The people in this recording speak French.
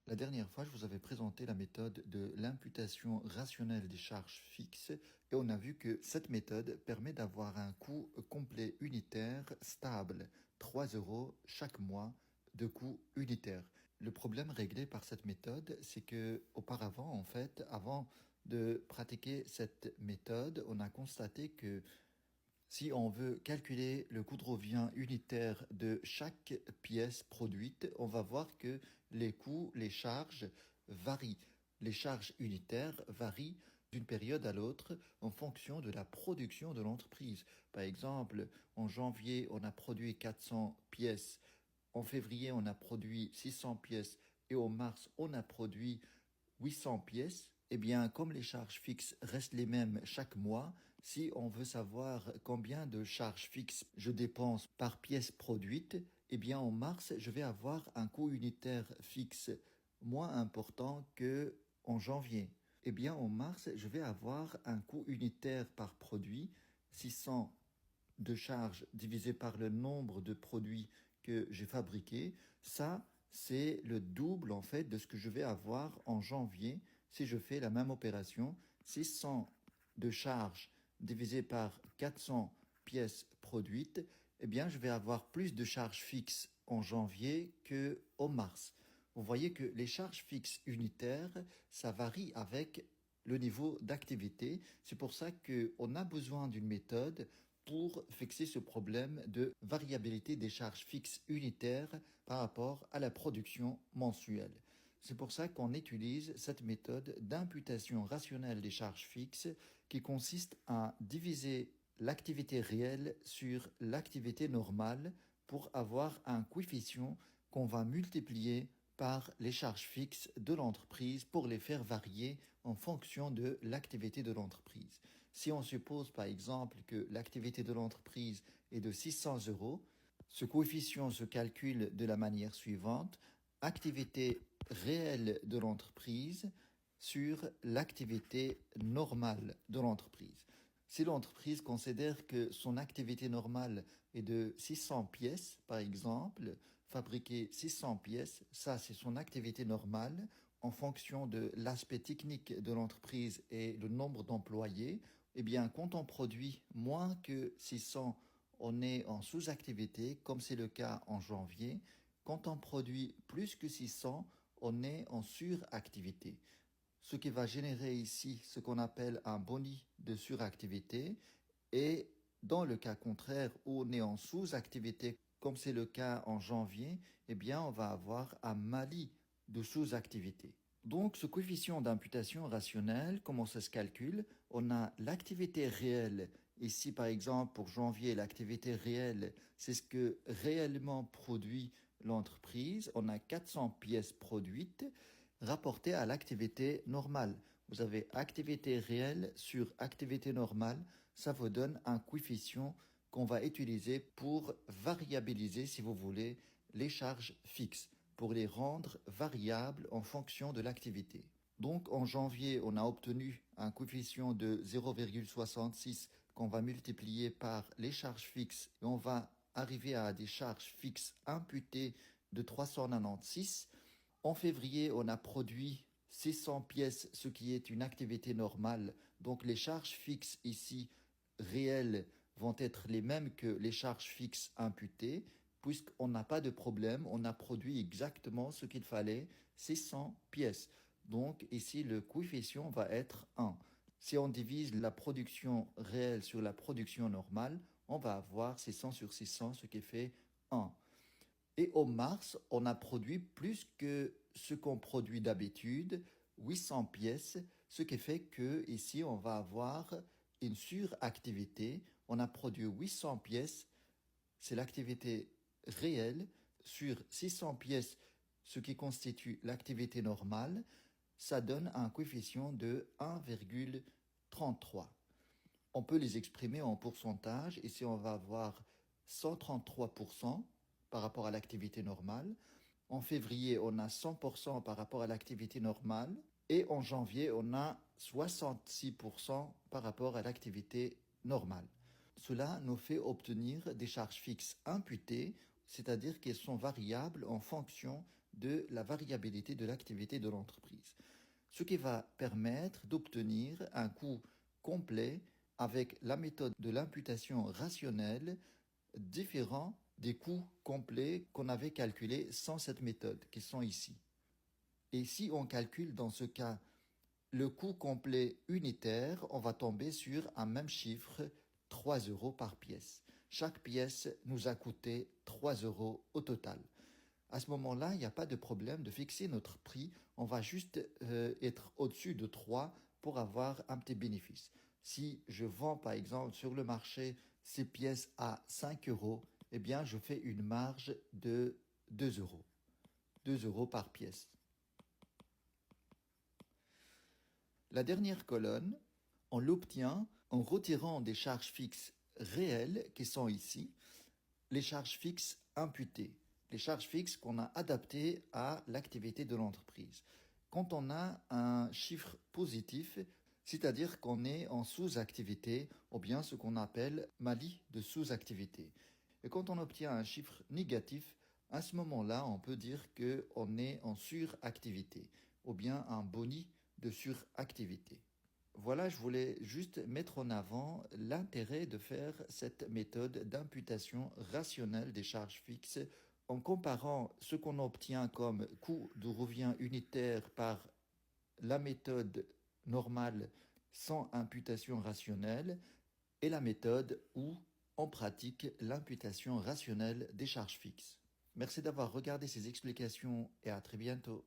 La dernière fois, je vous avais présenté la méthode de l'imputation rationnelle des charges fixes et on a vu que cette méthode permet d'avoir un coût complet unitaire stable, 3 euros chaque mois de coût unitaire. Le problème réglé par cette méthode, c'est que auparavant, en fait, avant de pratiquer cette méthode, on a constaté que si on veut calculer le coût de revient unitaire de chaque pièce produite, on va voir que les coûts, les charges varient. Les charges unitaires varient d'une période à l'autre en fonction de la production de l'entreprise. Par exemple, en janvier, on a produit 400 pièces, en février, on a produit 600 pièces et en mars, on a produit 800 pièces. Eh bien, comme les charges fixes restent les mêmes chaque mois, si on veut savoir combien de charges fixes je dépense par pièce produite, eh bien, en mars, je vais avoir un coût unitaire fixe moins important que en janvier. Eh bien, en mars, je vais avoir un coût unitaire par produit, 600 de charges divisé par le nombre de produits que j'ai fabriqués. Ça, c'est le double en fait de ce que je vais avoir en janvier si je fais la même opération. 600 de charges divisé par 400 pièces produites, eh bien je vais avoir plus de charges fixes en janvier qu'en mars. Vous voyez que les charges fixes unitaires, ça varie avec le niveau d'activité. C'est pour ça qu'on a besoin d'une méthode pour fixer ce problème de variabilité des charges fixes unitaires par rapport à la production mensuelle. C'est pour ça qu'on utilise cette méthode d'imputation rationnelle des charges fixes qui consiste à diviser l'activité réelle sur l'activité normale pour avoir un coefficient qu'on va multiplier par les charges fixes de l'entreprise pour les faire varier en fonction de l'activité de l'entreprise. Si on suppose par exemple que l'activité de l'entreprise est de 600 euros, ce coefficient se calcule de la manière suivante: activité réelle de l'entreprise sur l'activité normale de l'entreprise. Si l'entreprise considère que son activité normale est de 600 pièces, par exemple, fabriquer 600 pièces, ça c'est son activité normale en fonction de l'aspect technique de l'entreprise et le nombre d'employés. Eh bien, quand on produit moins que 600, on est en sous-activité, comme c'est le cas en janvier. Quand on produit plus que 600, on est en suractivité, ce qui va générer ici ce qu'on appelle un boni de suractivité. Et dans le cas contraire où on est en sous-activité, comme c'est le cas en janvier, eh bien on va avoir un malus de sous-activité. Donc ce coefficient d'imputation rationnelle, comment ça se calcule? On a l'activité réelle. Ici par exemple pour janvier, l'activité réelle, c'est ce que réellement produit l'entreprise. On a 400 pièces produites rapporté à l'activité normale. Vous avez activité réelle sur activité normale. Ça vous donne un coefficient qu'on va utiliser pour variabiliser, si vous voulez, les charges fixes, pour les rendre variables en fonction de l'activité. Donc en janvier, on a obtenu un coefficient de 0,66 qu'on va multiplier par les charges fixes et on va arriver à des charges fixes imputées de 396. En février, on a produit 600 pièces, ce qui est une activité normale. Donc les charges fixes ici, réelles, vont être les mêmes que les charges fixes imputées, puisqu'on n'a pas de problème, on a produit exactement ce qu'il fallait, 600 pièces. Donc ici, le coefficient va être 1. Si on divise la production réelle sur la production normale, on va avoir 600 sur 600, ce qui fait 1. Et au mars, on a produit plus que ce qu'on produit d'habitude, 800 pièces, ce qui fait que ici on va avoir une suractivité. On a produit 800 pièces, c'est l'activité réelle, sur 600 pièces, ce qui constitue l'activité normale. Ça donne un coefficient de 1,33. On peut les exprimer en pourcentage. Ici, on va avoir 133% par rapport à l'activité normale. En février, on a 100% par rapport à l'activité normale. Et en janvier, on a 66% par rapport à l'activité normale. Cela nous fait obtenir des charges fixes imputées, c'est-à-dire qu'elles sont variables en fonction de la variabilité de l'activité de l'entreprise, ce qui va permettre d'obtenir un coût complet avec la méthode de l'imputation rationnelle différent des coûts complets qu'on avait calculés sans cette méthode, qui sont ici. Et si on calcule dans ce cas le coût complet unitaire, on va tomber sur un même chiffre, 3 euros par pièce. Chaque pièce nous a coûté 3 euros au total. À ce moment-là, il n'y a pas de problème de fixer notre prix. On va juste être au-dessus de 3 pour avoir un petit bénéfice. Si je vends par exemple sur le marché ces pièces à 5 euros, eh bien je fais une marge de 2 euros. 2 euros par pièce. La dernière colonne, on l'obtient en retirant des charges fixes réelles qui sont ici, les charges fixes imputées, les charges fixes qu'on a adaptées à l'activité de l'entreprise. Quand on a un chiffre positif, c'est-à-dire qu'on est en sous-activité, ou bien ce qu'on appelle mali de sous-activité. Et quand on obtient un chiffre négatif, à ce moment-là, on peut dire qu'on est en suractivité, ou bien un boni de suractivité. Voilà, je voulais juste mettre en avant l'intérêt de faire cette méthode d'imputation rationnelle des charges fixes en comparant ce qu'on obtient comme coût de revient unitaire par la méthode normale sans imputation rationnelle et la méthode où on pratique l'imputation rationnelle des charges fixes. Merci d'avoir regardé ces explications et à très bientôt.